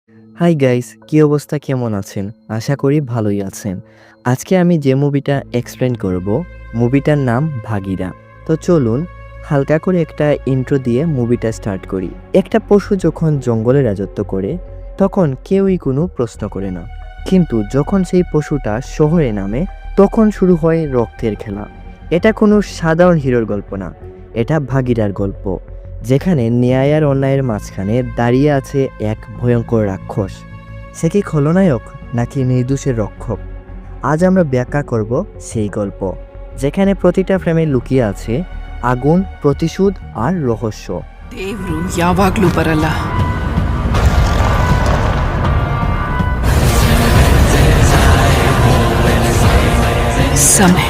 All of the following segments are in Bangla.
হাই গাইস, কি অবস্থা, কেমন আছেন? আশা করি ভালোই আছেন। আজকে আমি যে মুভিটা এক্সপ্লেন করব, মুভিটার নাম ভাগিরা। তো চলুন হালকা করে একটা ইন্ট্রো দিয়ে মুভিটা স্টার্ট করি। একটা পশু যখন জঙ্গলে রাজত্ব করে তখন কেউই কোনো প্রশ্ন করে না, কিন্তু যখন সেই পশুটা শহরে নামে তখন শুরু হয় রক্তের খেলা। এটা কোনো সাধারণ হিরোর গল্প না, এটা ভাগিরার গল্প, যেখানে ন্যায় আর অন্যায়ের মাঝখানে দাঁড়িয়ে আছে এক ভয়ঙ্কর রাক্ষস। সে কি খলনায়ক নাকি নির্দোষের রক্ষক? আজ আমরা ব্যাখ্যা করব সেই গল্প, যেখানে প্রতিটা ফ্রেমে লুকিয়ে আছে আগুন, প্রতিশোধ আর রহস্য। ದೇವ್ರು ಯಾವಾಗ್ಲೂ ಬರಲ್ಲ. ಸಮಯ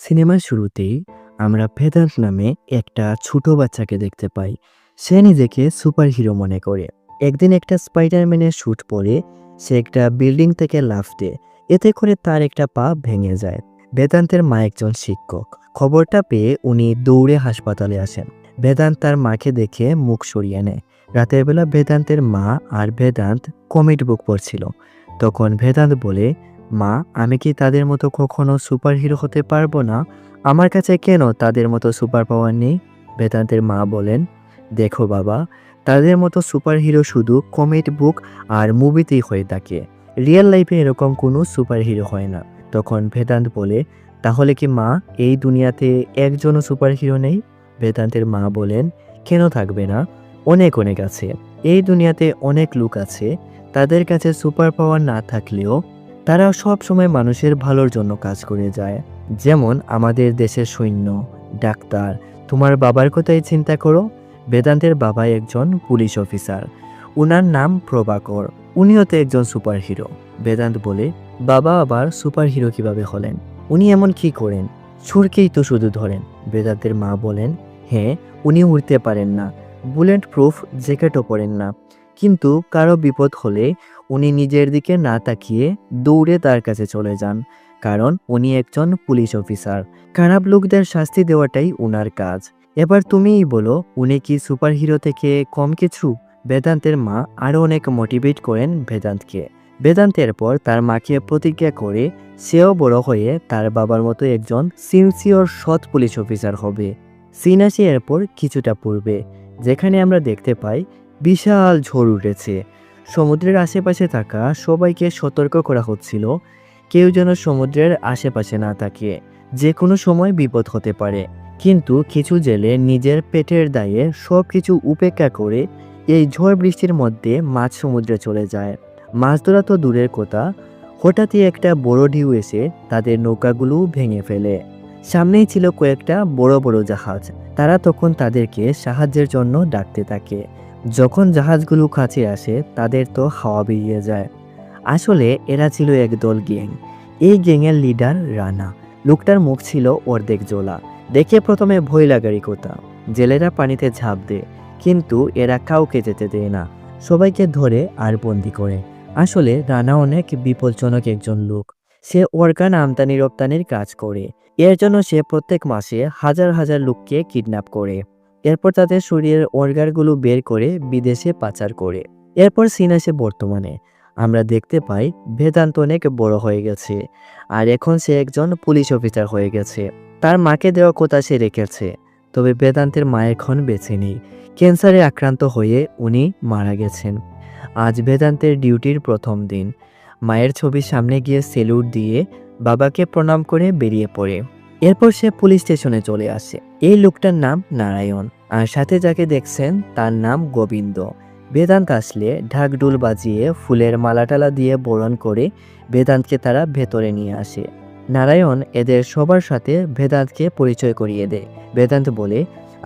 সিনেমার শুরুতেই আমরা ভেদান্ত নামে একটা ছোট বাচ্চাকে দেখতে পাই। সে নিজেকে সুপার হিরো মনে করে। একদিন একটা স্পাইডারম্যানের স্যুট পরে সে একটা বিল্ডিং থেকে লাফ দেয়, এতে করে তার একটা পা ভেঙে যায়। বেদান্তের মা একজন শিক্ষক। খবরটা পেয়ে উনি দৌড়ে হাসপাতালে আসেন। বেদান্ত তার মাকে দেখে মুখ সরিয়ে নেয়। রাতের বেলা বেদান্তের মা আর বেদান্ত কমিক বুক পড়ছিল। তখন বেদান্ত বলে, মা, আমি কি তাদের মতো কখনো সুপার হিরো হতে পারবো না? আমার কাছে কেন তাদের মতো সুপার পাওয়ার নেই? বেদান্তের মা বলেন, দেখো বাবা, তাদের মতো সুপার হিরো শুধু কমিক বুক আর মুভিতেই হয়ে থাকে। রিয়েল লাইফে এরকম কোনো সুপার হিরো হয় না। তখন বেদান্ত বলে, তাহলে কি মা, এই দুনিয়াতে একজনও সুপার হিরো নেই? বেদান্তের মা বলেন, কেন থাকবে না? অনেক অনেক আছে। এই দুনিয়াতে অনেক লোক আছে, তাদের কাছে সুপার পাওয়ার না থাকলেও তারা সব সময় মানুষের ভালোর জন্য কাজ করে যায়। যেমন আমাদের দেশের সৈন্য, ডাক্তার। তোমার বাবার কথাই চিন্তা করো। বেদান্তের বাবা একজন পুলিশ অফিসার, উনার নাম প্রভাকর। উনিও তো একজন সুপার হিরো। বেদান্ত বলে, বাবা আবার সুপার হিরো কিভাবে হলেন? উনি এমন কি করেন? সুরকেই তো শুধু ধরেন। বেদান্তের মা বলেন, হ্যাঁ, উনি উড়তে পারেন না, বুলেট প্রুফ জ্যাকেটও পরেন না, কিন্তু কারো বিপদ হলে উনি নিজের দিকে না তাকিয়ে দৌড়ে তার কাছে চলে যান, কারণ উনি একজন পুলিশ অফিসার। খারাপ লোকদের শাস্তি দেওয়াটাই উনার কাজ। এবার তুমিই বলো, উনি কি সুপার হিরো থেকে কম কিছু? বেদান্তের মা আরও অনেক মোটিভেট করেন বেদান্তকে। বেদান্তের পর তার মাকে প্রতিজ্ঞা করে সেও বড় হয়ে তার বাবার মতো একজন সিনসিয়র সৎ পুলিশ অফিসার হবে। সিন আসে এরপর কিছুটা পূর্বে, যেখানে আমরা দেখতে পাই বিশাল ঝড় উঠেছে। সমুদ্রের আশেপাশে থাকা সবাইকে সতর্ক করা হচ্ছিল, কেউ যেন সমুদ্রের আশেপাশে না থাকে, যে কোনো সময় বিপদ হতে পারে। কিন্তু কিছু জেলে নিজের পেটের দায়ে সব কিছু উপেক্ষা করে এই ঝড় বৃষ্টির মধ্যে মাঝ সমুদ্রে চলে যায়। মাছ ধরা তো দূরের কথা, হঠাৎই একটা বড় ঢেউ এসে তাদের নৌকাগুলো ভেঙে ফেলে। সামনেই ছিল কয়েকটা বড় বড় জাহাজ। তারা তখন তাদেরকে সাহায্যের জন্য ডাকতে থাকে। যখন জাহাজগুলো কাছে আসে তাদের তো হাওয়া বেরিয়ে যায়। আসলে এরা ছিল একদল গ্যাং। এই গ্যাংয়ের লিডার রানা। লোকটার মুখ ছিল অর্ধেক জ্বলা। দেখে প্রথমে ভয় লাগারই কথা। জেলেরা পানিতে ঝাঁপ দেয়, কিন্তু এরা কাউকে যেতে দেয় না, সবাইকে ধরে আর বন্দি করে। আসলে রানা অনেক বিপজ্জনক একজন লোক। সে অর্গান আমদানি রপ্তানির কাজ করে। এর জন্য সে প্রত্যেক মাসে হাজার হাজার লোককে কিডন্যাপ করে, এরপর তাদের শরীরের অর্গানগুলো বের করে বিদেশে পাচার করে। এরপর সিন আসে বর্তমানে। আমরা দেখতে পাই বেদান্ত অনেক বড় হয়ে গেছে, আর এখন সে একজন পুলিশ অফিসার হয়ে গেছে। তার মাকে দেওয়া কথা সে রেখেছে, তবে বেদান্তের মা এখন বেঁচে নেই। ক্যান্সারে আক্রান্ত হয়ে উনি মারা গেছেন। আজ বেদান্তের ডিউটির প্রথম দিন। মায়ের ছবির সামনে গিয়ে সেলুট দিয়ে বাবাকে প্রণাম করে বেরিয়ে পড়ে। এরপর সে পুলিশ স্টেশনে চলে আসে। এই লোকটার নাম নারায়ণ, আর সাথে যাকে দেখছেন তার নাম গোবিন্দ। বেদান্ত আসলে ঢাকঢোল বাজিয়ে ফুলের মালাটালা দিয়ে বরণ করে বেদান্তকে তারা ভেতরে নিয়ে আসে। নারায়ণ এদের সবার সাথে বেদান্তকে পরিচয় করিয়ে দেয়। বেদান্ত বলে,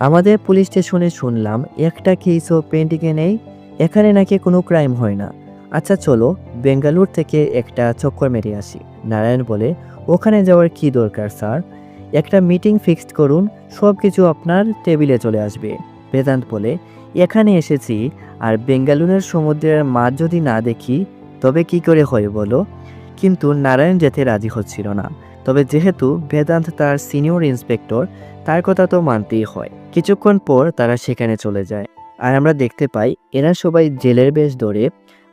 আমাদের পুলিশ স্টেশনে শুনলাম একটা কেসও পেন্ডিংয়ে নেই, এখানে নাকি কোনো ক্রাইম হয় না। আচ্ছা চলো, বেঙ্গালুর থেকে একটা চক্কর মেরে আসি। নারায়ণ বলে, ওখানে যাওয়ার কি দরকার স্যার? একটা মিটিং ফিক্সড করুন, সব কিছু আপনার টেবিলে চলে আসবে। বেদান্ত বলে, এখানে এসেছি আর বেঙ্গালুরুর সমুদ্রের মাছ যদি না দেখি তবে কি করে হয় বলো। কিন্তু নারায়ণ যেতে রাজি হচ্ছিল না। তবে যেহেতু বেদান্ত তার সিনিয়র ইন্সপেক্টর, তার কথা তো মানতেই হয়। কিছুক্ষণ পর তারা সেখানে চলে যায় আর আমরা দেখতে পাই এরা সবাই জেলের বেশ ধরে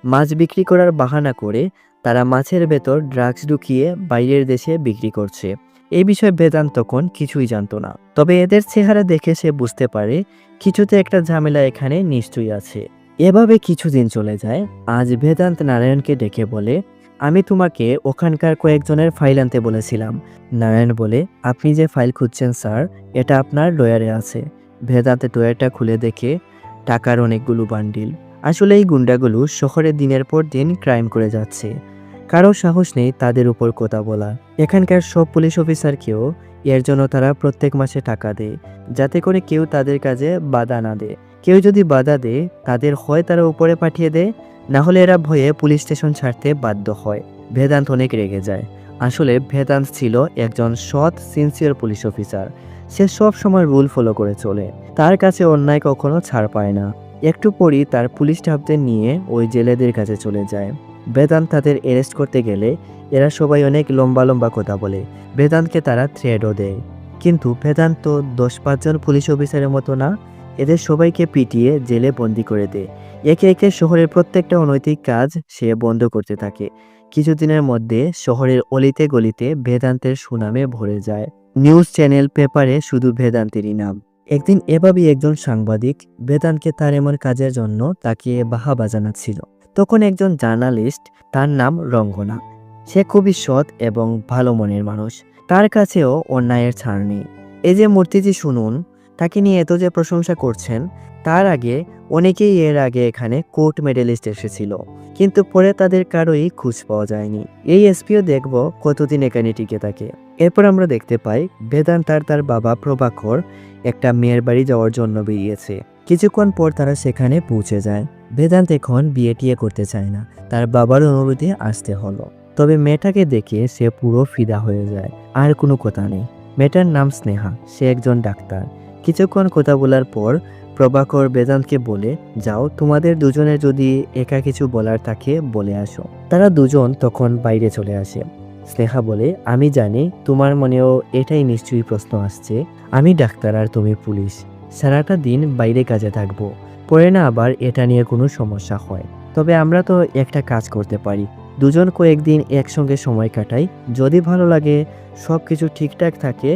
মাছ বিক্রি করার বাহানা করে তারা মাছের ভেতর ড্রাগস ঢুকিয়ে বাইরের দেশে বিক্রি করছে। এই বিষয়ে বেদান্ত তখন কিছুই জানতো না। তবে এদের চেহারা দেখে সে বুঝতে পারে কিছুতে একটা ঝামেলা এখানে নিশ্চয়ই আছে। এভাবে কিছুদিন চলে যায়। আজ বেদান্ত নারায়ণকে ডেকে বলে, আমি তোমাকে ওখানকার কয়েকজনের ফাইল আনতে বলেছিলাম। নারায়ণ বলে, আপনি যে ফাইল খুঁজছেন স্যার, এটা আপনার ড্রয়ারে আছে। বেদান্ত ড্রয়ারটা খুলে দেখে টাকার অনেকগুলো বান্ডিল। আসলে এই গুন্ডাগুলো শহরে দিনের পর দিন ক্রাইম করে যাচ্ছে। কারো সাহস নেই তাদের উপর কথা বলা। এখানকার সব পুলিশ অফিসারকেও এর জন্য তারা প্রত্যেক মাসে টাকা দেয়, যাতে করে কেউ তাদের কাজে বাধা না দেয়। কেউ যদি বাধা দেয় তাদের হয় তারা উপরে পাঠিয়ে দেয়, না হলে এরা ভয়ে পুলিশ স্টেশন ছাড়তে বাধ্য হয়। বেদান্ত অনেক রেগে যায়। আসলে বেদান্ত ছিল একজন সৎ সিনসিয়ার পুলিশ অফিসার। সে সব সময় রুল ফলো করে চলে। তার কাছে অন্যায় কখনো ছাড় পায় না। একটু পরই তার পুলিশ স্টাফদের নিয়ে ওই জেলেদের কাছে চলে যায়। বেদান্ত তাদের অ্যারেস্ট করতে গেলে এরা সবাই অনেক লম্বা লম্বা কথা বলে। বেদান্তকে তারা থ্রেটও দেয়। কিন্তু বেদান্ত তো 10-5 জন পুলিশ অফিসারের মতো না। এদের সবাইকে পিটিয়ে জেলে বন্দি করে দেয়। একে একে শহরের প্রত্যেকটা অনৈতিক কাজ সে বন্ধ করতে থাকে। কিছুদিনের মধ্যে শহরের অলিতে গলিতে বেদান্তের সুনামে ভরে যায়। নিউজ চ্যানেল, পেপারে শুধু বেদান্তেরই নাম। একদিন এভাবেই একজন সাংবাদিক বেদান্তকে তার এমন কাজের জন্য তাকে বাহাবা জানাচ্ছিল। তখন একজন জার্নালিস্ট, তার নাম রঙ্গনা, সে খুবই সৎ এবং ভালো মনের মানুষ। তার কাছেও অন্যায়ের ছাড় নেই। এই যে মূর্তিজি শুনুন, তাকে নিয়ে এত যে প্রশংসা করছেন, তার আগে অনেকেই এর আগে এখানে কোর্ট মেডেলিস্ট এসেছিল, কিন্তু পরে তাদের কারোই খোঁজ পাওয়া যায়নি। এই এসপিও দেখব কতদিন এখানে টিকে থাকে। এরপর আমরা দেখতে পাই বেদান্ত আর তার বাবা প্রভাকর একটা মেয়ের বাড়ি যাওয়ার জন্য বেরিয়েছে। কিছুক্ষণ পর তারা সেখানে পৌঁছে যায়। বেদান্ত এখন বিয়ে টিয়ে করতে চায় না, তার বাবার অনুরোধে আসতে হলো। তবে মেয়েটাকে দেখে সে পুরো ফিদা হয়ে যায়। আর কোনো কথা নেই। মেয়েটার নাম স্নেহা, সে একজন ডাক্তার। কিছুক্ষণ কথা বলার পর প্রভাকর বেদান্তকে বলে, যাও, তোমাদের দুজনের যদি একা কিছু বলার থাকে বলে আসো। তারা দুজন তখন বাইরে চলে আসে। স্নেহা বলে, আমি জানি তোমার মনেও এটাই নিশ্চয়ই প্রশ্ন আসছে, আমি ডাক্তার আর তুমি পুলিশ, সারাটা দিন বাইরে কাজে থাকবো, পরে না আবার এটা নিয়ে কোনো সমস্যা হয়। তবে আমরা তো একটা কাজ করতে পারি, দুজন কয়েকদিন একসঙ্গে সময় কাটাই, যদি ভালো লাগে, সব কিছু ঠিকঠাক থাকে,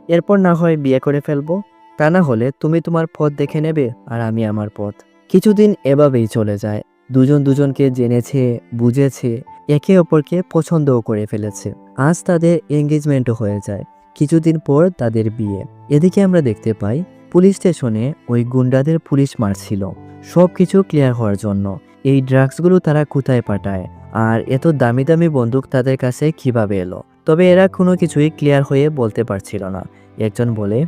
এরপর না হয় বিয়ে করে ফেলবো। তা না হলে তুমি তোমার পথ দেখে নেবে আর আমি আমার পথ। কিছুদিন এভাবেই চলে যায়। দুজন দুজনকে জেনেছে, বুঝেছে, একে অপরকে পছন্দও করে ফেলেছে। আজ তাদের এঙ্গেজমেন্টও হয়ে যায়। কিছুদিন পর তাদের বিয়ে। এদিকে আমরা দেখতে পাই পুলিশ স্টেশনে ওই গুন্ডাদের পুলিশ মারছিল সবকিছু ক্লিয়ার হওয়ার জন্য। এই ড্রাগসগুলো তারা কোথায় পাঠায় আর এত দামি দামি বন্দুক তাদের কাছে কিভাবে এলো। তবে এরা কোনো কিছুই ক্লিয়ার হয়ে বলতে পারছিল না। একজন বলে,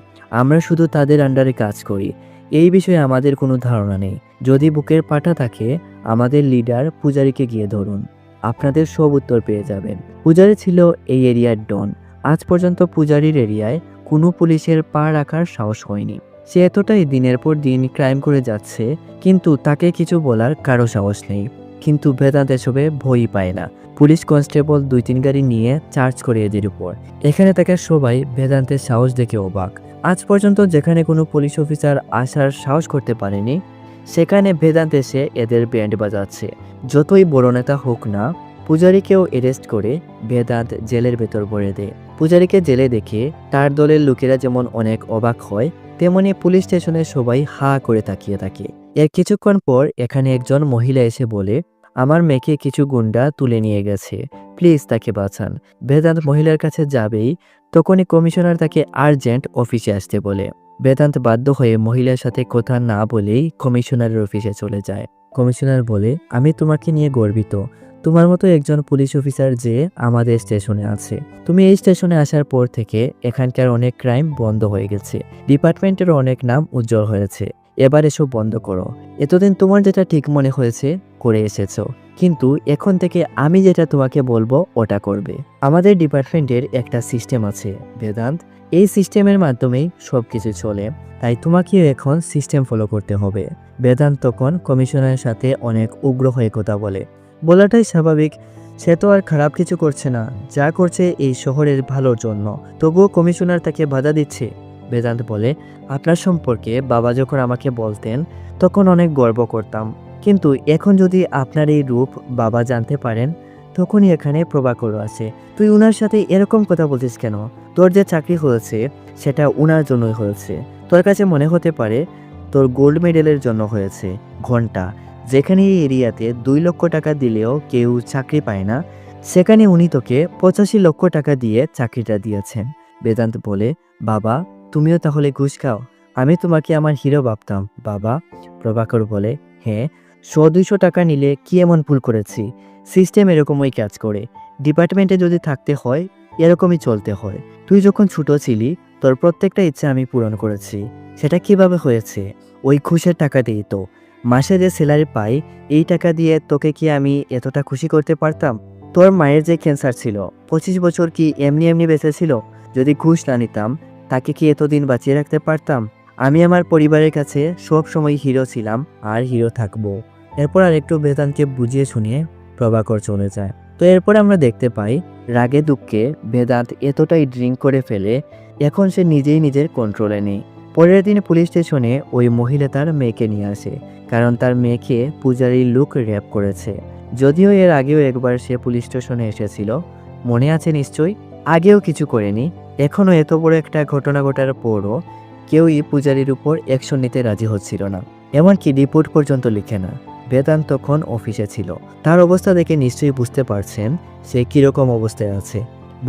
আমরা শুধু তাদের আন্ডারে কাজ করি, এই বিষয়ে আমাদের কোনো ধারণা নেই। যদি বুকের পাটা থাকে আমাদের লিডার পূজারীকে গিয়ে ধরুন, আপনাদের সব উত্তর পেয়ে যাবেন। পূজারী ছিল এই এরিয়ার ডন। আজ পর্যন্ত পূজারীর এরিয়ায় কোনো পুলিশের পা রাখার সাহস হয়নি। সে এতটাই দিনের পর দিন ক্রাইম করে যাচ্ছে, কিন্তু তাকে কিছু বলার কারো সাহস নেই। কিন্তু বেদান্ত এসবে ভয়ই পায় না। পুলিশ কনস্টেবল 2-3 গাড়ি নিয়ে চার্জ করে এদের উপর। এখানে তাকে সবাই বেদান্তের সাহস দেখে অবাক। আজ পর্যন্ত যেখানে কোনো পুলিশ অফিসার আসার সাহস করতে পারেনি, সেখানে বেদান্ত এসে এদের ব্যান্ড বাজাচ্ছে। যতই বড় নেতা হোক না, পূজারীকেও অ্যারেস্ট করে বেদান্ত জেলের ভেতর ভরে দেয়। পূজারীকে জেলে দেখে তার দলের লোকেরা যেমন অনেক অবাক হয়, তেমনি পুলিশ স্টেশনে সবাই হা করে তাকিয়ে থাকে। এর কিছুক্ষণ পর এখানে একজন মহিলা এসে বলে, আমার মেয়েকে কিছু গুন্ডা তুলে নিয়ে গেছে, প্লিজ তাকে বাঁচান। বেদান্ত মহিলার কাছে যাবেই তখনই কমিশনার তাকে আর্জেন্ট অফিসে আসতে বলে। বেদান্ত বাধ্য হয়ে মহিলার সাথে কথা না বলেই কমিশনারের অফিসে চলে যায়। কমিশনার বলে, আমি তোমাকে নিয়ে গর্বিত, তোমার মতো একজন পুলিশ অফিসার যে আমাদের স্টেশনে আছে। তুমি এই স্টেশনে আসার পর থেকে এখানকার অনেক ক্রাইম বন্ধ হয়ে গেছে, ডিপার্টমেন্টেরও অনেক নাম উজ্জ্বল হয়েছে। এবার এসব বন্ধ করো। এতদিন তোমার যেটা ঠিক মনে হয়েছে করে এসেছো, কিন্তু এখন থেকে আমি যেটা তোমাকে বলবো ওটা করবে। আমাদের ডিপার্টমেন্টের একটা সিস্টেম আছে বেদান্ত, এই সিস্টেমের মাধ্যমেই সব কিছু চলে, তাই তোমাকেও এখন সিস্টেম ফলো করতে হবে। বেদান্ত তখন কমিশনারের সাথে অনেক উগ্র হয়ে কথা বলে। বলাটাই স্বাভাবিক, সে তো আর খারাপ কিছু করছে না, যা করছে এই শহরের ভালোর জন্য, তবুও কমিশনার তাকে বাধা দিচ্ছে। বেদান্ত বলে, আপনার সম্পর্কে বাবা যখন আমাকে বলতেন তখন অনেক গর্ব করতাম, কিন্তু এখন যদি আপনার এই রূপ বাবা জানতে পারেন, তখনই এখানে প্রভাকর আছে। তুই উনার সাথে এরকম কথা বলছিস কেন? তোর যে চাকরি হয়েছে সেটা উনার জন্যই হয়েছে। তোর কাছে মনে হতে পারে তোর গোল্ড মেডেলের জন্য হয়েছে। ঘন্টা, যেখানে এই এরিয়াতে 2 লক্ষ টাকা দিলেও কেউ চাকরি পায় না, সেখানে উনি তোকে 85 লক্ষ টাকা দিয়ে চাকরিটা দিয়েছেন। বেদান্ত বলে, বাবা তুমিও তাহলে ঘুষ খাও? আমি তোমাকে আমার হিরো ভাবতাম বাবা। প্রভাকর বলে, হ্যাঁ, 100-200 টাকা নিলে কি এমন ভুল করেছি? সিস্টেম এরকমই কাজ করে। ডিপার্টমেন্টে যদি থাকতে হয় এরকমই চলতে হয়। তুই যখন ছোট ছিলি তোর প্রত্যেকটা ইচ্ছা আমি পূরণ করেছি। সেটা কিভাবে হয়েছে? ওই ঘুষের টাকা দিয়েই তো। মাসে যে স্যালারি পাই এই টাকা দিয়ে তোকে কি আমি এতটা খুশি করতে পারতাম? তোর মায়ের যে ক্যান্সার ছিল 25 বছর কি এমনি এমনি বেঁচে ছিল? যদি ঘুষ না নিতাম তাকে কি এতদিন বাঁচিয়ে রাখতে পারতাম? আমি আমার পরিবারের কাছে সব সময় হিরো ছিলাম আর হিরো থাকবো। এরপর আর একটু বেদান্তকে বুঝিয়ে শুনিয়ে প্রভাকর চলে যায়। তো এরপর আমরা দেখতে পাই রাগে দুঃখে বেদান্ত এতটাই ড্রিঙ্ক করে ফেলে এখন সে নিজেই নিজের কন্ট্রোলে নেই। পরের দিন পুলিশ স্টেশনে ওই মহিলা তার মেয়েকে নিয়ে আসে, কারণ তার মেয়েকে পূজারীর লোক র্যাপ করেছে। যদিও এর আগেও একবার সে পুলিশ স্টেশনে এসেছিল, মনে আছে নিশ্চয়ই? আগেও কিছু করেনি। এখনও এত বড় একটা ঘটনা ঘটার পরও কেউই পূজারীর উপর অ্যাকশন নিতে রাজি হচ্ছিল না, এমনকি রিপোর্ট পর্যন্ত লিখে না। বেদান্ত তখন অফিসে ছিল। তার অবস্থা দেখে নিশ্চয়ই বুঝতে পারছেন সে কিরকম অবস্থায় আছে।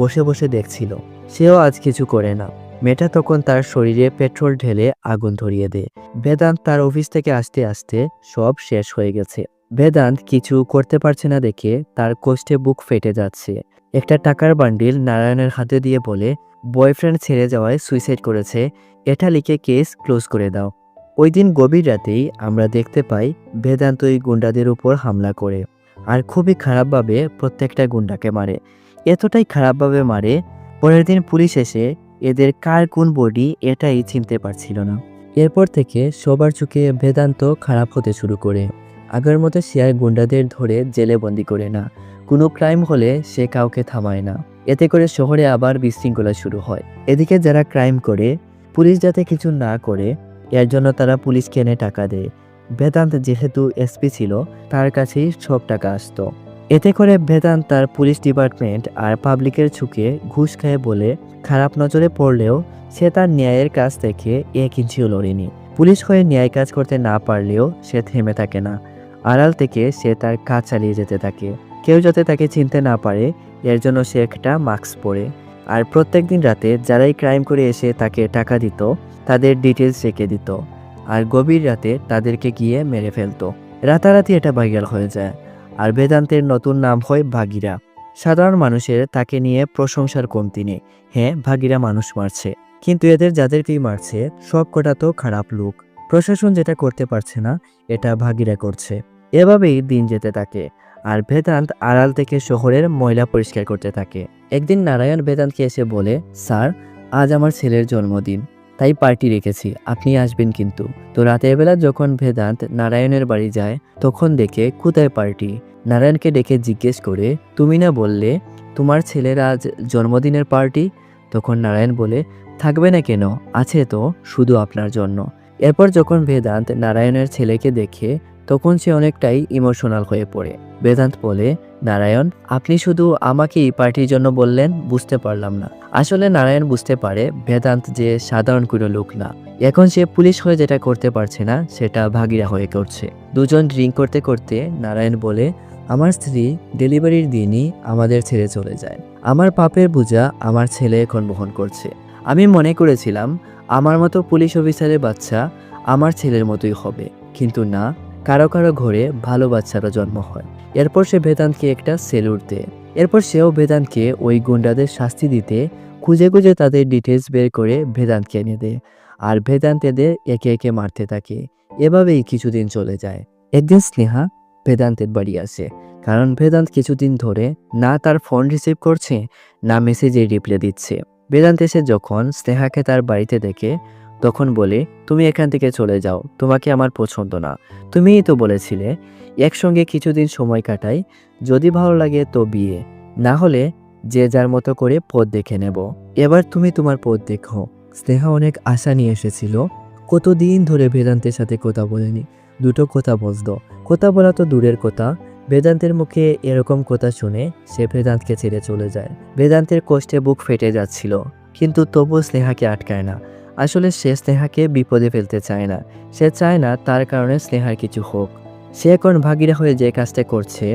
বসে বসে দেখছিল, সেও আজ কিছু করে না। মেয়েটা তখন তার শরীরে পেট্রোল ঢেলে আগুন ধরিয়ে দেয়। বেদান্ত তার অফিস থেকে আসতে আসতে সব শেষ হয়ে গেছে। বেদান্ত কিছু করতে পারছে না দেখে তার কষ্টে বুক ফেটে যাচ্ছে। একটা টাকার বান্ডিল নারায়ণের হাতে দিয়ে বলে, বয়ফ্রেন্ড ছেড়ে যাওয়ায় সুইসাইড করেছে, এটা লিখে কেস ক্লোজ করে দাও। ওই দিন গভীর রাতেই আমরা দেখতে পাই বেদান্ত ওই গুন্ডাদের উপর হামলা করে, আর খুবই খারাপভাবে প্রত্যেকটা গুন্ডাকে মারে। এতটাই খারাপভাবে মারে, পরের দিন পুলিশ এসে এদের কার কোন বডি এটাই চিনতে পারছিল না। এরপর থেকে সবার চোখে বেদান্ত খারাপ হতে শুরু করে। আগের মতো সে আর গুন্ডাদের ধরে জেলে বন্দি করে না, কোনো ক্রাইম হলে সে কাউকে থামায় না। এতে করে শহরে আবার বিশৃঙ্খলা শুরু হয়। এদিকে যারা ক্রাইম করে পুলিশ যাতে কিছু না করে এর জন্য তারা পুলিশকে এনে টাকা দেয়। বেদান্ত যেহেতু এসপি ছিল তার কাছেই সব টাকা আসতো। এতে করে বেদান্ত তার পুলিশ ডিপার্টমেন্ট আর পাবলিকের চোখে ঘুষ খায় বলে খারাপ নজরে পড়লেও সে তার ন্যায়ের কাজ থেকে 1 ইঞ্চিও লড়েনি। পুলিশ হয়ে ন্যায় কাজ করতে না পারলেও সে থেমে থাকে না। আড়াল থেকে সে তার কাজ চালিয়ে যেতে থাকে। কেউ যাতে তাকে চিনতে না পারে এর জন্য সে একটা মাস্ক পরে, আর প্রত্যেকদিন রাতে যারাই ক্রাইম করে এসে তাকে টাকা দিত তাদের ডিটেলস রেখে দিত, আর গভীর রাতে তাদেরকে গিয়ে মেরে ফেলতো। রাতারাতি এটা ভাইরাল হয়ে যায়, আর বেদান্তের নতুন নাম হয় ভাগীরা। সাধারণ মানুষের তাকে নিয়ে প্রশংসার কমতি নেই। হ্যাঁ, ভাগীরা মানুষ মারছে, কিন্তু এদের যাদেরকেই মারছে সব কটা তো খারাপ লোক। প্রশাসন যেটা করতে পারছে না এটা ভাগীরা করছে। এভাবেই দিন যেতে থাকে, আর বেদান্ত আড়াল থেকে শহরের ময়লা পরিষ্কার করতে থাকে। একদিন নারায়ণ বেদান্তকে এসে বলে, স্যার, আজ আমার ছেলের জন্মদিন, তাই পার্টি রেখেছি, আপনি আসবেন কিন্তু। তো রাতের বেলা যখন বেদান্ত নারায়ণের বাড়ি যায় তখন দেখে কোথায় পার্টি। নারায়ণকে ডেকে জিজ্ঞেস করে, তুমি না বললে তোমার ছেলের আজ জন্মদিনের পার্টি? তখন নারায়ণ বলে, থাকবে না কেন, আছে তো, শুধু আপনার জন্য। এরপর যখন বেদান্ত নারায়ণের ছেলেকে দেখে তখন সে অনেকটাই ইমোশনাল হয়ে পড়ে। বেদান্ত বলে, নারায়ণ, আপনি শুধু আমাকে এই পার্টির জন্য বললেন, বুঝতে পারলাম না। আসলে নারায়ণ বুঝতে পারে বেদান্ত যে সাধারণ কোনো লোক না। এখন সে পুলিশ হয়ে যেটা করতে পারছে না সেটা ভাগীরা হয়ে করছে। দুজন ড্রিঙ্ক করতে করতে নারায়ণ বলে, আমার স্ত্রী ডেলিভারির দিনই আমাদের ছেড়ে চলে যায়। আমার পাপের বোঝা আমার ছেলে এখন বহন করছে। আমি মনে করেছিলাম আমার মতো পুলিশ অফিসারের বাচ্চা আমার ছেলের মতোই হবে, কিন্তু না, কারো কারো ঘরে ভালো বাচ্চারও জন্ম হয়। এরপর সে বেদান্তকে একটা সেলুট দেয়। এরপর সেও বেদান্তকে ওই গুন্ডাদের শাস্তি দিতে খুঁজে খুঁজে তাদের ডিটেলস বের করে বেদান্তকে এনে দেয়, আর বেদান্ত এদের একে একে মারতে থাকে। এভাবেই কিছুদিন চলে যায়। একদিন স্নেহা বেদান্তের বাড়ি আসে, কারণ বেদান্ত কিছুদিন ধরে না তার ফোন রিসিভ করছে না মেসেজে রিপ্লাই দিচ্ছে। বেদান্ত এসে যখন স্নেহাকে তার বাড়িতে দেখে তখন বলে, তুমি এখান থেকে চলে যাও, তোমাকে আমার পছন্দ না। তুমিই তো বলেছিলে একসঙ্গে কিছুদিন সময় কাটাই, যদি ভালো লাগে তো বিয়ে, না হলে যে যার মতো করে পথ দেখে নেব। এবার তুমি তোমার পথ দেখো। স্নেহা অনেক আশা নিয়ে এসেছিল, কতদিন ধরে বেদান্তের সাথে কথা বলেনি, দুটো কথা বলতো। কথা বলা তো দূরের কথা, বেদান্তের মুখে এরকম কথা শুনে সে বেদান্তকে ছেড়ে চলে যায়। বেদান্তের কষ্টে বুক ফেটে যাচ্ছিল, কিন্তু তবুও স্নেহাকে আটকায় না। আসলে সে স্নেহাকে বিপদে ফেলতে চায় না, সে চায় না তার কারণে স্নেহার কিছু হোক। সে এখন ভাগিরা হয়ে যে কাজটা করছে,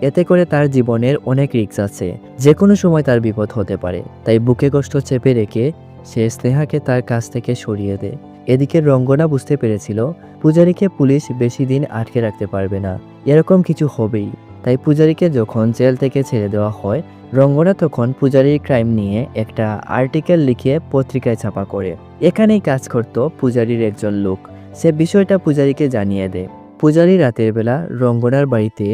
এতে করে তার জীবনের অনেক রিস্ক আছে, যে কোনো সময় তার বিপদ হতে পারে। তাই বুকে কষ্ট চেপে রেখে সে স্নেহাকে তার কাছ থেকে সরিয়ে দেয়। এদিকে রঙ্গনা বুঝতে পেরেছিল পূজারীকে পুলিশ বেশি দিন আটকে রাখতে পারবে না, এরকম কিছু হবেই। তাই পূজারীকে যখন জেল থেকে ছেড়ে দেওয়া হয়, রঙ্গনা তখন পূজারীর ক্রাইম নিয়ে একটা আর্টিকেল লিখে পত্রিকায় ছাপা করে। এখানেই কাজ করত পূজারীর একজন লোক, সে বিষয়টা পূজারীকে জানিয়ে দেয়। পূজারী রাতের বেলা রঙ্গনার বাড়িতে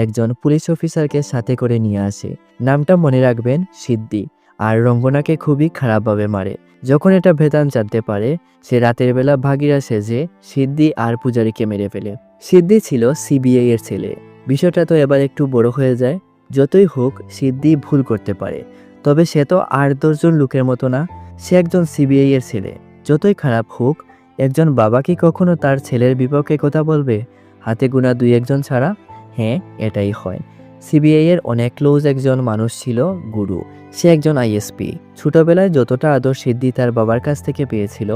একজন পুলিশ অফিসারকে সাথে করে নিয়ে আসে। নামটা মনে রাখবেন, সিদ্ধি। আর রঙ্গনাকে খুবই খারাপভাবে মারে। যখন এটা বেদান্ত জানতে পারে, সে রাতের বেলা ভাগিরা সেজে সিদ্ধি আর পূজারীকে মেরে ফেলে। সিদ্ধি ছিল সিবিআই এর ছেলে। বিষয়টা তো এবার একটু বড় হয়ে যায়। যতই হোক সিদ্ধি ভুল করতে পারে, তবে সে তো 8-10 জন লোকের মতো না, সে একজন সিবিআই এর ছেলে। যতই খারাপ হোক, একজন বাবা কি কখনো তার ছেলের বিপক্ষে কথা বলবে? হাতে গোনা 2-1 জন ছাড়া? হ্যাঁ, এটাই হয়। সিবিআই এর অনেক ক্লোজ একজন মানুষ ছিল গুরু। সে একজন আইএসপি। ছোটবেলায় যতটা আদর সিদ্ধি তার বাবার কাছ থেকে পেয়েছিল,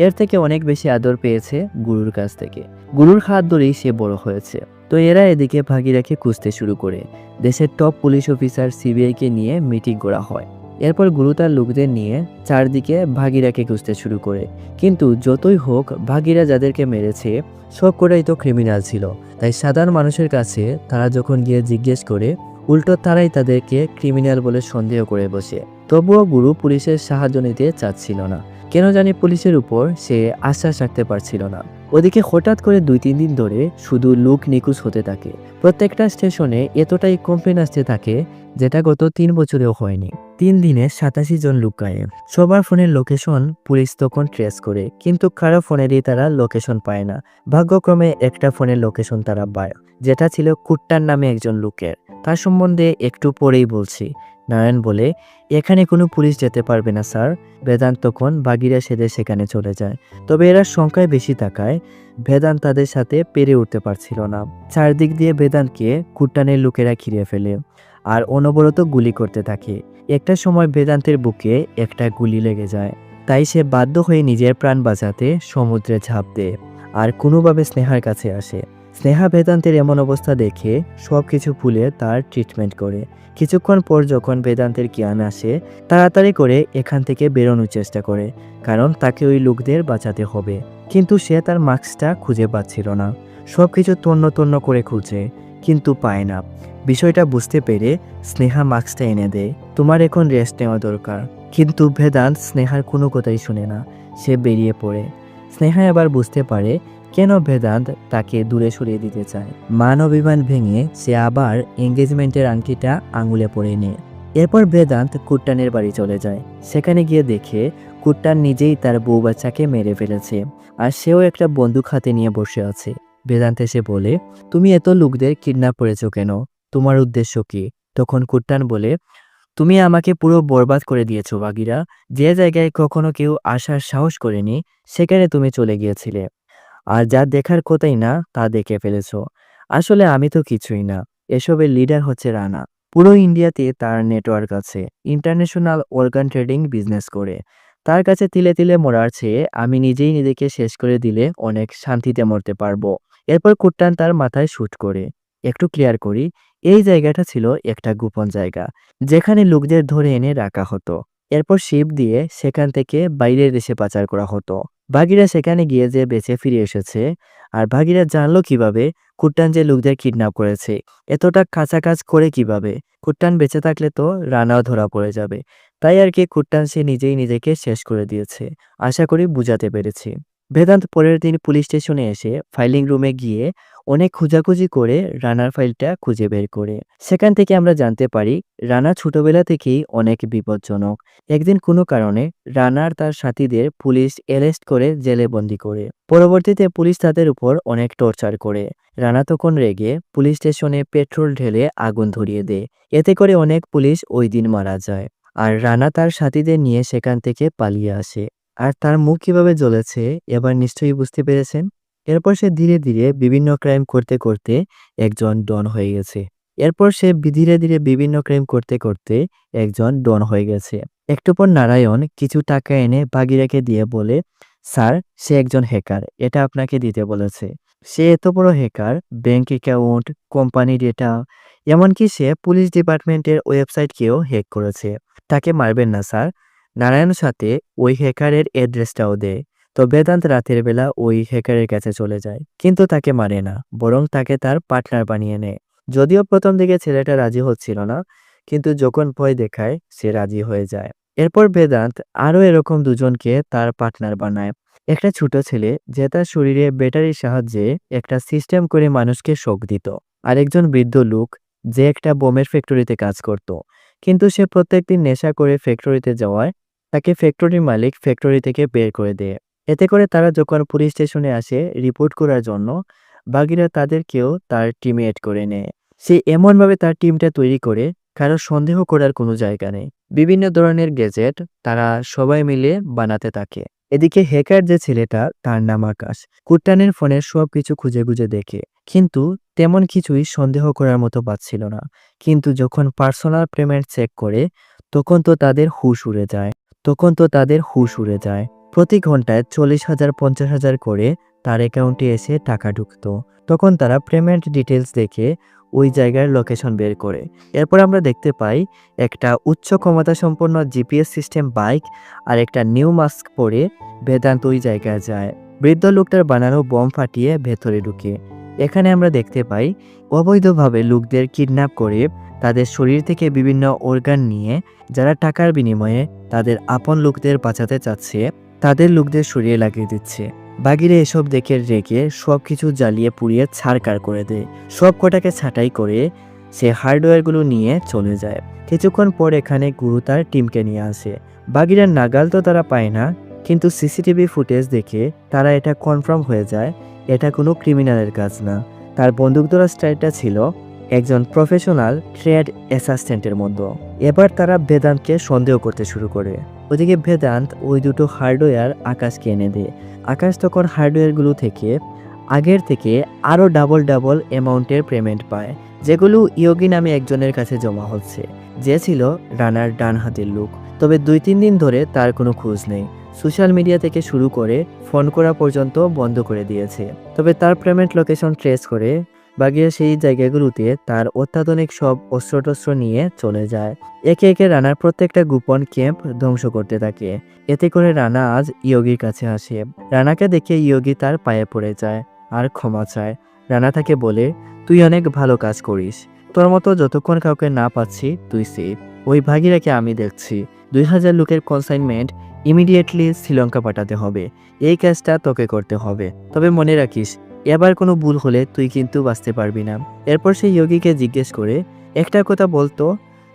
এর থেকে অনেক বেশি আদর পেয়েছে গুরুর কাছ থেকে। গুরুর হাত ধরেই সে বড় হয়েছে। তো এরা এদিকে ভাগিরাকে খুঁজতে শুরু করে। দেশের টপ পুলিশ অফিসার সিবিআইকে নিয়ে মিটিং করা হয়। এরপর গুরু তার লোকদের নিয়ে চারদিকে ভাগিরাকে খুঁজতে শুরু করে। কিন্তু যতই হোক, ভাগিরা যাদেরকে মেরেছে সব কটাই তো ক্রিমিনাল ছিল। তাই সাধারণ মানুষের কাছে তারা যখন গিয়ে জিজ্ঞেস করে, উল্টো তারাই তাদেরকে ক্রিমিনাল বলে সন্দেহ করে বসে। তবুও গুরু পুলিশের সাহায্য নিতে চাচ্ছিল না। কেন জানি পুলিশের উপর সে আশ্বাস রাখতে পারছিল না। ওদিকে হঠাৎ করে 2-3 দিন ধরে শুধু লোক নিখোঁজ হতে থাকে। প্রত্যেকটা স্টেশনে এতটাই কমপ্লেন আসতে থাকে, যেটা গত 3 বছরেও হয়নি। 3 দিনে 87 জন লোক গায়েব। সবার ফোনের লোকেশন পুলিশ তখন ট্রেস করে, কিন্তু কারো ফোনেরই তারা লোকেশন পায় না। ভাগ্যক্রমে একটা ফোনের লোকেশন তারা পায়, যেটা ছিল কুট্টান নামে একজন লোকের। তার সম্বন্ধে একটু পরেই বলছি। নারায়ণ বলে, এখানে কোনো পুলিশ যেতে পারবে না স্যার। বেদান্ত তখন বাগিরা সেজে সেখানে চলে যায়। তবে এরা সংখ্যায় বেশি থাকায় বেদান্ত তাদের সাথে পেরে উঠতে পারছিল না। চারদিক দিয়ে বেদান্তকে কুট্টানের লোকেরা ঘিরে ফেলে আর অনবরত গুলি করতে থাকে। একটা সময় বেদান্তের বুকে একটা গুলি লেগে যায়। তাই সে বাধ্য হয়ে নিজের প্রাণ বাঁচাতে সমুদ্রে ঝাঁপ দেয় আর কোনোভাবে স্নেহার কাছে আসে। স্নেহা বেদান্তের এমন অবস্থা দেখে সবকিছু ভুলে তার ট্রিটমেন্ট করে। কিছুক্ষণ পর যখন বেদান্তের জ্ঞান আসে, তাড়াতাড়ি করে এখান থেকে বেরোনোর চেষ্টা করে, কারণ তাকে ওই লোকদের বাঁচাতে হবে। কিন্তু সে তার মাস্কটা খুঁজে পাচ্ছিল না। সবকিছু তন্ন তন্ন করে খুঁজে, কিন্তু পায় না। বিষয়টা বুঝতে পেরে স্নেহা মাস্কটা এনে দেয়। তোমার এখন রেস্ট নেওয়া দরকার। কিন্তু বেদান্ত স্নেহার কোনো কথাই শুনে না, সে বেরিয়ে পড়ে। স্নেহা এবার বুঝতে পারে কেন বেদান্ত তাকে দূরে সরিয়ে দিতে চায়। মান অভিমান ভেঙে সে আবার এঙ্গেজমেন্টের আংটিটা আঙুলে পরে নেয়। এরপর বেদান্ত কুট্টানের বাড়ি চলে যায়। সেখানে গিয়ে দেখে কুট্টান নিজেই তার বউ বাচ্চাকে মেরে ফেলেছে, আর সেও একটা বন্দুক হাতে নিয়ে বসে আছে। বেদান্ত এসে বলে, তুমি এত লোকদের কিডন্যাপ করেছো কেন? তোমার উদ্দেশ্য কি? তখন কুট্টান বলে, তুমি আমাকে পুরো বরবাদ করে দিয়েছো বাগিরা। যে জায়গায় কখনো কেউ আসার সাহস করেনি, সেখানে তুমি চলে গিয়েছিলে। আর যা দেখার কথাই না তা দেখে ফেলেছো। আসলে আমি তো কিছুই না, এসবের লিডার হচ্ছে রানা। পুরো ইন্ডিয়াতে তার নেটওয়ার্ক আছে, ইন্টারন্যাশনাল অর্গান ট্রেডিং বিজনেস করে। তার কাছে তিলে তিলে মরার চেয়ে আমি নিজেই নিজেকে শেষ করে দিলে অনেক শান্তিতে মরতে পারবো। এরপর কুট্টান তার মাথায় শুট করে। একটু ক্লিয়ার করি, এই জায়গাটা ছিল একটা গোপন জায়গা, যেখানে লোকদের ধরে এনে রাখা হতো। এরপর শিপ দিয়ে সেখান থেকে বাইরের দেশে পাচার করা হতো। বাগিরা সেখানে গিয়ে যে বেঁচে ফিরে এসেছে, আর বাগিরা জানলো কিভাবে কুট্টান যে লোকদের কিডন্যাপ করেছে? এতটা কাঁচা কাজ করে কিভাবে? কুট্টান বেঁচে থাকলে তো রানাও ধরা পড়ে যাবে। তাই আর কি কুট্টান সে নিজেই নিজেকে শেষ করে দিয়েছে। আশা করি বুঝাতে পেরেছি। বেদান্ত পরের দিন পুলিশ স্টেশনে এসে ফাইলিং রুমে গিয়ে অনেক খোঁজাখুঁজি করে রানার ফাইলটা খুঁজে বের করে। সেখান থেকে আমরা জানতে পারি রানা ছোটবেলা থেকেই অনেক বিপজ্জনক। একদিন কোনো কারণে রানা আর তার সাথীদের পুলিশ অ্যারেস্ট করে জেলে বন্দি করে। পরবর্তীতে পুলিশ তাদের উপর অনেক টর্চার করে। রানা তখন রেগে পুলিশ স্টেশনে পেট্রোল ঢেলে আগুন ধরিয়ে দেয়। এতে করে অনেক পুলিশ ওই দিন মারা যায়। আর রানা তার সাথীদের নিয়ে সেখান থেকে পালিয়ে আসে। আর তার মুখ কিভাবে জ্বলেছে এবার নিশ্চয়ই বুঝতে পেরেছেন। এরপর সে ধীরে ধীরে বিভিন্ন ক্রাইম করতে করতে একজন ডন হয়ে গেছে। এরপর সে ধীরে ধীরে বিভিন্ন ক্রাইম করতে করতে একজন ডন হয়ে গেছে। একটু পর নারায়ণ কিছু টাকা এনে বাগিরাকে দিয়ে বলে, স্যার, সে একজন হ্যাকার, এটা আপনাকে দিতে বলেছে। সে এত বড় hacker, bank account, company data, এমনকি সে পুলিশ ডিপার্টমেন্টের ওয়েবসাইটকেও হ্যাক করেছে। তাকে মারবেন না স্যার। নারায়ণ সাথে ওই হ্যাকারের অ্যাড্রেসটাও দেয়। তো বেদান্ত রাতের বেলা ওই হ্যাকারের কাছে চলে যায়, কিন্তু তাকে মারে না, বরং তাকে তার পার্টনার বানিয়ে নেয়। যদিও প্রথম দিকে ছেলেটা রাজি হচ্ছিল না, কিন্তু যখন ভয় দেখায় সে রাজি হয়ে যায়। এরপর বেদান্ত আরও এরকম দুজনকে তার পার্টনার বানায়। একটা ছোট ছেলে যে তার শরীরে ব্যাটারির সাহায্যে একটা সিস্টেম করে মানুষকে শক দিত। আরেকজন বৃদ্ধ লোক যে একটা বোমের ফ্যাক্টরিতে কাজ করত, কিন্তু সে প্রত্যেকদিন নেশা করে ফ্যাক্টরিতে যাওয়ায় তাকে ফ্যাক্টরির মালিক ফ্যাক্টরি থেকে বের করে দেয়। এতে করে তারা যখন পুলিশ স্টেশনে আসে রিপোর্ট করার জন্য, বাগিরা তাদেরকেও তার টিমে এড করে নেয়। সে এমনভাবে তার টিমটা তৈরি করে কারো সন্দেহ করার কোনো জায়গা নেই। বিভিন্ন ধরনের গ্যাজেট তারা সবাই মিলে বানাতে থাকে। এদিকে হ্যাকার যে ছেলেটা, তার নাম আকাশ, কুট্টানের ফোনের সবকিছু খুঁজে খুঁজে দেখে, কিন্তু তেমন কিছুই সন্দেহ করার মতো পাচ্ছিল না। কিন্তু যখন পার্সোনাল পেমেন্ট চেক করে, তখন তো তাদের হুঁশ উড়ে যায়। প্রতি ঘন্টায় 40,000 50,000 করে তার অ্যাকাউন্টে এসে টাকা ঢুকতো। তখন তারা পেমেন্ট ডিটেলস দেখে ওই জায়গার লোকেশন বের করে। এরপর আমরা দেখতে পাই একটা উচ্চ ক্ষমতা সম্পন্ন জিপিএস সিস্টেম বাইক আর একটা নিউ মাস্ক পরে বেদান্ত ওই জায়গায় যায়। বৃদ্ধ লোকটার বানানো বম ফাটিয়ে ভেতরে ঢুকে। এখানে আমরা দেখতে পাই অবৈধভাবে লোকদের কিডন্যাপ করে তাদের শরীর থেকে বিভিন্ন অর্গান নিয়ে যারা টাকার বিনিময়ে তাদের আপন লোকদের বাঁচাতে চাচ্ছে, তাদের লোকদের শরীরে লাগিয়ে দিচ্ছে। বাগিরে এসব দেখে রেগে সবকিছু জ্বালিয়ে পুড়িয়ে ছাড়কার করে দেয়। সব কটাকে ছাঁটাই করে সে হার্ডওয়্যারগুলো নিয়ে চলে যায়। কিছুক্ষণ পর এখানে গুরু তার টিমকে নিয়ে আসে। বাগিরার নাগাল তো তারা পায় না, কিন্তু সিসিটিভি ফুটেজ দেখে তারা এটা কনফার্ম হয়ে যায় এটা কোনো ক্রিমিনালের কাজ না। তার বন্দুক ধরা স্টাইলটা ছিল একজন প্রফেশনাল ট্রেড অ্যাসিস্ট্যান্টের মতো। এবার তারা বেদান্তকে সন্দেহ করতে শুরু করে। ওদিকে বেদান্ত ওই দুটো হার্ডওয়্যার আকাশকে এনে দেয়। আকাশ তখন হার্ডওয়্যারগুলো থেকে আগের থেকে আরও ডাবল অ্যামাউন্টের পেমেন্ট পায়, যেগুলো ইয়োগী নামে একজনের কাছে জমা হচ্ছে, যে ছিল রানার ডান হাতের লোক। তবে 2-3 দিন ধরে তার কোনো খোঁজ নেই। সোশ্যাল মিডিয়া থেকে শুরু করে ফোন করা পর্যন্ত বন্ধ করে দিয়েছে। তবে তার পেমেন্ট লোকেশন ট্রেস করে বাগিরা সেই জায়গাগুলোতে তার অত্যাধুনিক সব অস্ত্রটস্ত্র নিয়ে চলে যায়। একে একে রানার প্রত্যেকটা গোপন ক্যাম্প ধ্বংস করতে থাকে। এতে করে রানা আজ ইয়োগীর কাছে আসে। রানাকে দেখে ইয়োগী তার পায়ে পড়ে যায় আর ক্ষমা চায়। রানা তাকে বলে, তুই অনেক ভালো কাজ করিস, তোর মতো যতক্ষণ কাউকে না পাচ্ছি তুই সেফ। ওই ভাগিরাকে আমি দেখছি। 2000 লোকের কনসাইনমেন্ট ইমিডিয়েটলি শ্রীলঙ্কা পাঠাতে হবে। এই কাজটা তোকে করতে হবে। তবে মনে রাখিস, এবার কোনো ভুল হলে তুই কিন্তু বাঁচতে পারবি না। এরপর সে ইয়োগীকে জিজ্ঞেস করে, একটা কথা বলতো,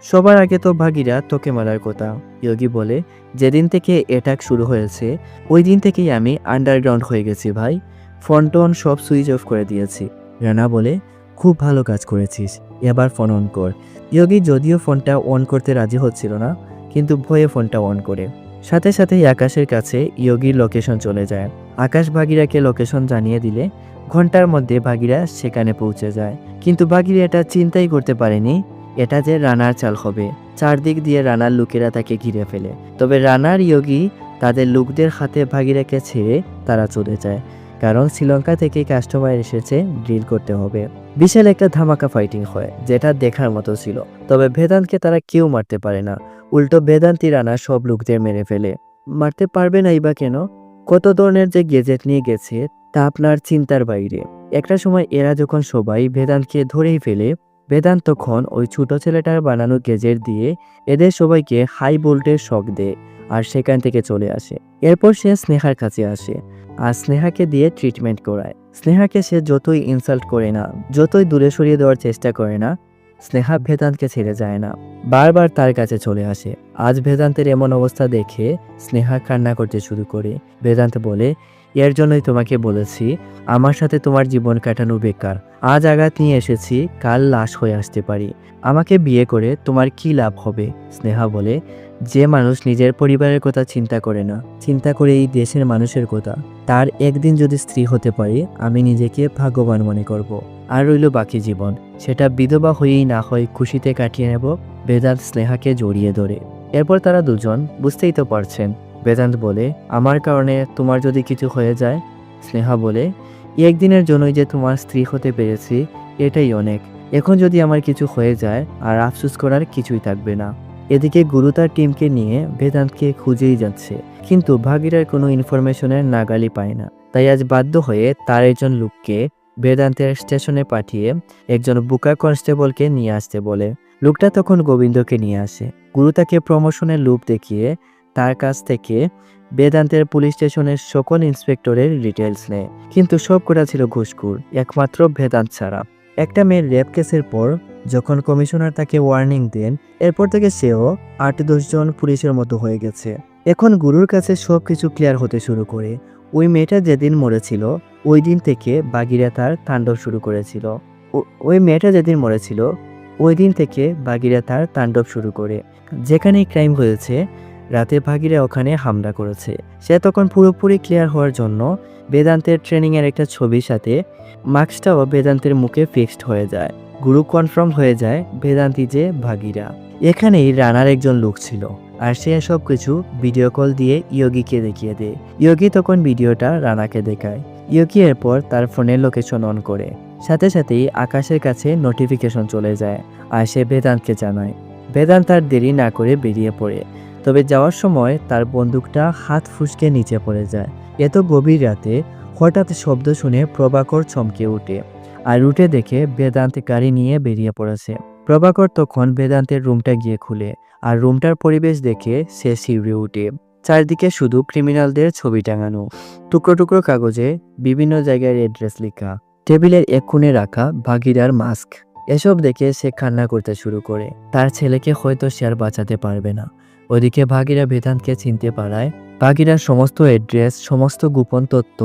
সবার আগে তো ভাগিরা তোকে মারার কথা। ইয়োগী বলে, যেদিন থেকে অ্যাটাক শুরু হয়েছে ওই দিন থেকেই আমি আন্ডারগ্রাউন্ড হয়ে গেছি ভাই। ফোন টোন সব সুইচ অফ করে দিয়েছি। রানা বলে, খুব ভালো কাজ করেছিস, এবার ফোন অন কর। ইয়োগী যদিও ফোনটা অন করতে রাজি হচ্ছিল না, কিন্তু ভয়ে ফোনটা অন করে। সাথে সাথেই আকাশের কাছে ইয়োগীর লোকেশন চলে যায়। আকাশ বাগিরাকে লোকেশন জানিয়ে দিলে ঘন্টার মধ্যে বাগিরা সেখানে পৌঁছে যায়। কিন্তু বাগিরা এটা চিন্তাই করতে পারেনি এটা যে রানার চাল হবে। চারদিক দিয়ে রানার লোকেরা তাকে ঘিরে ফেলে। তবে রানার ইয়োগী তাদের লোকদের হাতে বাগিরাকে ছেড়ে তারা চলে যায়, কারণ শ্রীলঙ্কা থেকে কাস্টমার এসেছে, ড্রিল করতে হবে। বিশাল একটা ধামাকা ফাইটিং হয়, যেটা দেখার মতো ছিল। তবে বেদান্তকে তারা কেউ মারতে পারে না, উল্টো বেদান্তি রানা সব লোকদের মেরে ফেলে। মারতে পারবে নাই বা কেন? কত ধরনের যে গেজেট নিয়ে গেছে তা আপনার চিন্তার বাইরে। একটা সময় এরা যখন সবাই বেদান্তকে ধরেই ফেলে, বেদান্ত তখন ওই ছোট ছেলেটার বানানো গেজেট দিয়ে এদের সবাইকে হাই ভোল্টেজ শক দেয় আর সেখান থেকে চলে আসে। এরপর সে স্নেহার কাছে আসে। আর স্নেহাকে দিয়ে ট্রিটমেন্ট করায়। স্নেহাকে সে যতই ইনসাল্ট করে না, যতই দূরে সরিয়ে দেওয়ার চেষ্টা করে না, স্নেহা বেদান্তকে ছেড়ে যায় না, বারবার তার কাছে চলে আসে। আজ বেদান্তের এমন অবস্থা দেখে স্নেহা কান্না করতে শুরু করে। বেদান্ত বলে, এর জন্যই তোমাকে বলেছি আমার সাথে তোমার জীবন কাটানো বেকার। আজ আঘাত নিয়ে এসেছি, কাল লাশ হয়ে আসতে পারি। আমাকে বিয়ে করে তোমার কি লাভ হবে? স্নেহা বলে, যে মানুষ নিজের পরিবারের কথা চিন্তা করে না, চিন্তা করে এই দেশের মানুষের কথা, তার একদিন যদি স্ত্রী হতে পারি আমি নিজেকে ভাগ্যবান মনে করব। আর রইল বাকি জীবন, সেটা বিধবা হয়েই না হয় খুশিতে কাটিয়ে নেব। বেদান্ত স্নেহাকে জড়িয়ে ধরে। এরপর তারা দুজন, বুঝতেই তো পারছেন। বেদান্ত বলে, আমার কারণে তোমার যদি কিছু হয়ে যায়। স্নেহা বলে, একদিনের জন্যই যে তোমার স্ত্রী হতে পেরেছি, এটাই অনেক। এখন যদি আমার কিছু হয়ে যায় আর আফসোস করার কিছুই থাকবে না। এদিকে গুরু তার টিমকে নিয়ে বেদান্তকে খুঁজেই যাচ্ছে, কিন্তু ভাগিরার কোনো ইনফরমেশনের নাগালি পায় না। তাই আজ বাধ্য হয়ে তার একজন লোককে বেদান্তের স্টেশনে পাঠিয়ে একজন বুকা কনস্টেবলকে নিয়ে আসতে বলে। লোকটা তখন গোবিন্দকে নিয়ে আসে। গুরু তাকে প্রমোশনের লোভ দেখিয়ে তার কাছ থেকে বেদান্তের পুলিশ স্টেশনের সকল ইন্সপেক্টরের ডিটেলস নেয়, কিন্তু সব কটা ছিল ঘুষখোর, একমাত্র বেদান্ত ছাড়া। একটা মেয়ের রেপ কেসের পর যখন কমিশনার তাকে ওয়ার্নিং দেন, এরপর থেকে সেও 8-10 জন পুলিশের মতো হয়ে গেছে। এখন গুরুর কাছে সব কিছু ক্লিয়ার হতে শুরু করে। ওই মেয়েটা যেদিন মরেছিল ওই দিন থেকে বাগিরা তার তাণ্ডব শুরু করেছিল। ওই মেয়েটা যেদিন মরেছিল ওই দিন থেকে বাগিরা তার তাণ্ডব শুরু করে। যেখানেই ক্রাইম হয়েছে রাতে বাগিরা ওখানে হামলা করেছে। সে তখন পুরোপুরি ক্লিয়ার হওয়ার জন্য বেদান্তের ট্রেনিংয়ের একটা ছবির সাথে মাস্কটাও বেদান্তের মুখে ফিক্সড হয়ে যায়। গুরু কনফার্ম হয়ে যায় বেদান্তি যে ভাগিরা। এখানেই রানার একজন লোক ছিল, আর সে সব কিছু ভিডিও কল দিয়ে ইয়োগিকে দেখিয়ে দেয়। ইয়োগি তখন ভিডিওটা রানাকে দেখায়। ইয়োগি এরপর তার ফোনের লোকেশন অন করে। সাথে সাথেই আকাশের কাছে নোটিফিকেশন চলে যায়, আর সে বেদান্তকে জানায়। বেদান্ত তার দেরি না করে বেরিয়ে পড়ে। তবে যাওয়ার সময় তার বন্দুকটা হাত ফুসকে নিচে পড়ে যায়। এত গভীর রাতে হঠাৎ শব্দ শুনে প্রভাকর চমকে ওঠে, আর উঠে দেখে বেদান্ত গাড়ি নিয়ে বেরিয়ে পড়েছে। প্রভাকর তখন বেদান্তের রুমটা গিয়ে খুলে, আর রুমটার পরিবেশ দেখে সে শিউরে উঠে। চারদিকে শুধু ক্রিমিনালদের ছবি টাঙানো, টুকরো টুকরো কাগজে বিভিন্ন জায়গায় অ্যাড্রেস লেখা, টেবিলের এক কোণে রাখা ভাগিরার মাস্ক। এসব দেখে সে কান্না করতে শুরু করে। তার ছেলেকে হয়তো সে আর বাঁচাতে পারবে না। ওদিকে ভাগিরা বেদান্তকে চিনতে পারায় ভাগিরার সমস্ত অ্যাড্রেস, সমস্ত গোপন তথ্য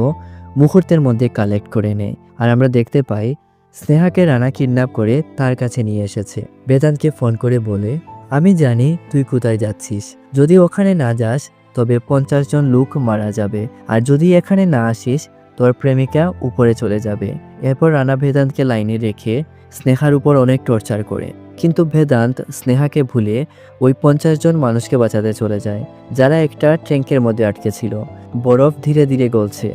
মুহূর্তের মধ্যে কালেক্ট করে নেয়। আর আমরা দেখতে পাই স্নেহাকে রানা কিডন্যাপ করে তার কাছে নিয়ে এসেছে। বেদান্তকে ফোন করে বলে, আমি জানি তুই কোথায় যাচ্ছিস। যদি ওখানে না যাস তবে 50 জন লোক মারা যাবে, আর যদি এখানে না আসিস তোর প্রেমিকা উপরে চলে যাবে। এরপর রানা বেদান্তকে লাইনে রেখে স্নেহার উপর অনেক টর্চার করে, কিন্তু বেদান্ত স্নেহাকে ভুলে ওই 50 জন মানুষকে বাঁচাতে চলে যায়, যারা একটা ট্যাঙ্কের মধ্যে আটকে ছিল। বরফ ধীরে ধীরে গলছে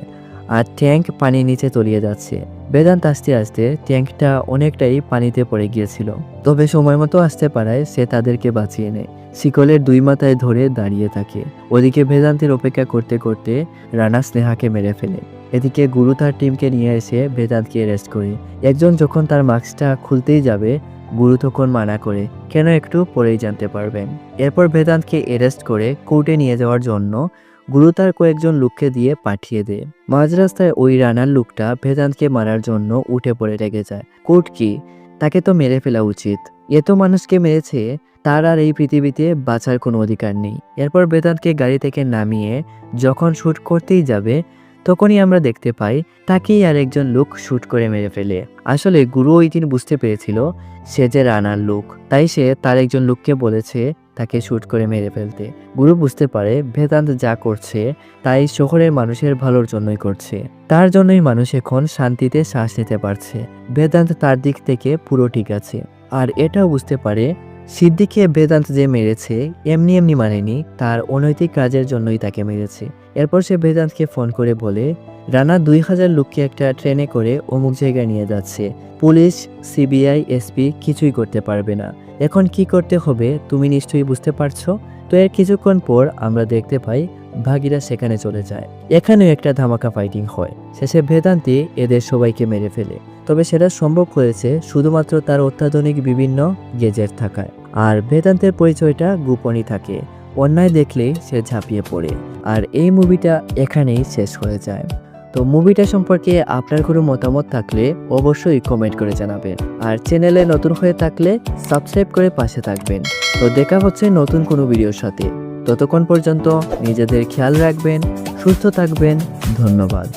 আর ট্যাঙ্ক পানির নিচে তলিয়ে যাচ্ছে। বেদান্ত আস্তে আস্তে ট্যাঙ্কটা অনেকটাই পানিতে পড়ে গিয়েছিল, তবে সময় মতো আসতে পারায় সে তাদেরকে বাঁচিয়ে নেয়। শিকলের 2 মাথায় ধরে দাঁড়িয়ে থাকে। ওদিকে বেদান্তের অপেক্ষা করতে করতে রানা স্নেহাকে মেরে ফেলে। এদিকে গুরু তার টিমকে নিয়ে এসে বেদান্তকে অ্যারেস্ট করে। একজন যখন তার মাস্কটা খুলতেই যাবে, গুরু তখন মানা করে, কেন একটু পরেই জানতে পারবেন। এরপর বেদান্তকে অ্যারেস্ট করে কোর্টে নিয়ে যাওয়ার জন্য গুরু তার কয়েকজন লোককে দিয়ে পাঠিয়ে দেয়। মাঝ রাস্তায় ওই রানার লোকটা বেদান্তকে মারার জন্য উঠে পড়ে রেগে যায়। কোর্ট কি, তাকে তো মেরে ফেলা উচিত। এত মানুষকে মেরেছে, তার আর এই পৃথিবীতে বাঁচার কোনো অধিকার নেই। এরপর বেদান্তকে গাড়ি থেকে নামিয়ে যখন শ্যুট করতেই যাবে, তখনই আমরা দেখতে পাই তাকেই আর একজন লোক শ্যুট করে মেরে ফেলে। আসলে গুরু ওই দিন বুঝতে পেরেছিল সে যে রানার লোক, তাই সে তার একজন লোককে বলেছে তাকে শ্যুট করে মেরে ফেলতে। গুরু বুঝতে পারে বেদান্ত যা করছে তাই শহরের মানুষের ভালোর জন্যই করছে, তার জন্যই মানুষ এখন শান্তিতে শ্বাস নিতে পারছে। বেদান্ত তার দিক থেকে পুরো ঠিক আছে। আর এটাও বুঝতে পারে সিদ্দিককে বেদান্ত যে মেরেছে এমনি এমনি মানেনি, তার অনৈতিক কাজের জন্যই তাকে মেরেছে। এরপর সে বেদান্তকে ফোন করে বলে, রানা 2000 লোককে একটা ট্রেনে করে অমুক জায়গায় নিয়ে যাচ্ছে। পুলিশ, সিবিআই, এসপি কিছুই করতে পারবে না। এখন কি করতে হবে তুমি নিশ্চয়ই বুঝতে পারছো। তো এর কিছুক্ষণ পর আমরা দেখতে পাই ভাগিরা সেখানে চলে যায়। এখানেও একটা ধামাকা ফাইটিং হয়। শেষে বেদান্তি এদের সবাইকে মেরে ফেলে। তবে সেটা সম্ভব হয়েছে শুধুমাত্র তার অত্যাধুনিক বিভিন্ন গেজেট থাকায়। আর বেদান্তের পরিচয়টা গোপনই থাকে। অন্যায় দেখলেই সে ঝাঁপিয়ে পড়ে। আর এই মুভিটা এখানেই শেষ হয়ে যায়। তো মুভিটা সম্পর্কে আপনার কোনো মতামত থাকলে অবশ্যই কমেন্ট করে জানাবেন। আর চ্যানেলে নতুন হয়ে থাকলে সাবস্ক্রাইব করে পাশে থাকবেন। তো দেখা হচ্ছে নতুন কোনো ভিডিওর সাথে। ততক্ষণ পর্যন্ত নিজেদের খেয়াল রাখবেন, সুস্থ থাকবেন। ধন্যবাদ।